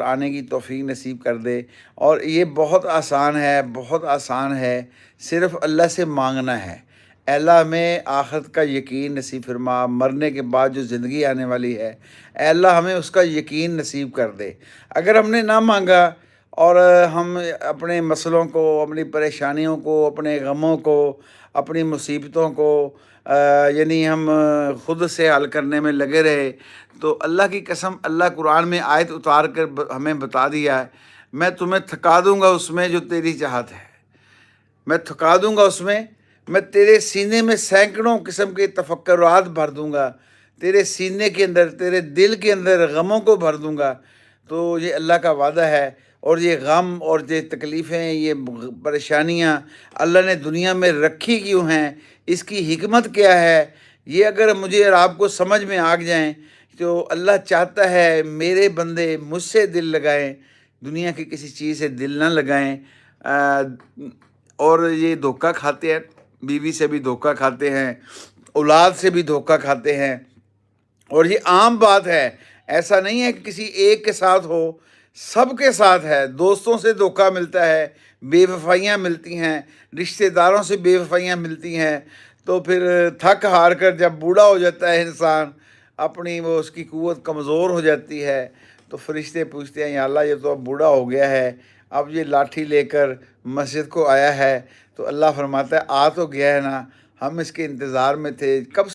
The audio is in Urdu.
آنے کی توفیق نصیب کر دے۔ اور یہ بہت آسان ہے، بہت آسان ہے، صرف اللہ سے مانگنا ہے۔ اے اللہ ہمیں آخرت کا یقین نصیب فرما، مرنے کے بعد جو زندگی آنے والی ہے، اے اللہ ہمیں اس کا یقین نصیب کر دے۔ اگر ہم نے نہ مانگا اور ہم اپنے مسئلوں کو، اپنی پریشانیوں کو، اپنے غموں کو، اپنی مصیبتوں کو یعنی ہم خود سے حل کرنے میں لگے رہے، تو اللہ کی قسم، اللہ قرآن میں آیت اتار کر ہمیں بتا دیا ہے، میں تمہیں تھکا دوں گا اس میں جو تیری چاہت ہے، میں تھکا دوں گا اس میں تیرے سینے میں سینکڑوں قسم کے تفکرات بھر دوں گا، تیرے سینے کے اندر، تیرے دل کے اندر غموں کو بھر دوں گا۔ تو یہ اللہ کا وعدہ ہے۔ اور یہ غم اور یہ تکلیفیں، یہ پریشانیاں اللہ نے دنیا میں رکھی کیوں ہیں، اس کی حکمت کیا ہے، یہ اگر مجھے اور آپ کو سمجھ میں آ جائیں تو اللہ چاہتا ہے میرے بندے مجھ سے دل لگائیں، دنیا کی کسی چیز سے دل نہ لگائیں۔ اور یہ دھوکہ کھاتے ہیں، بیوی سے بھی دھوکہ کھاتے ہیں، اولاد سے بھی دھوکہ کھاتے ہیں، اور یہ عام بات ہے۔ ایسا نہیں ہے کہ کسی ایک کے ساتھ ہو، سب کے ساتھ ہے۔ دوستوں سے دھوکہ ملتا ہے، بے وفائیاں ملتی ہیں، رشتہ داروں سے بے وفائیاں ملتی ہیں۔ تو پھر تھک ہار کر جب بوڑھا ہو جاتا ہے انسان، اپنی وہ اس کی قوت کمزور ہو جاتی ہے، تو فرشتے پوچھتے ہیں یا اللہ یہ تو اب بوڑھا ہو گیا ہے، اب یہ لاٹھی لے کر مسجد کو آیا ہے، تو اللہ فرماتا ہے آ تو گیا ہے نا، ہم اس کے انتظار میں تھے، کب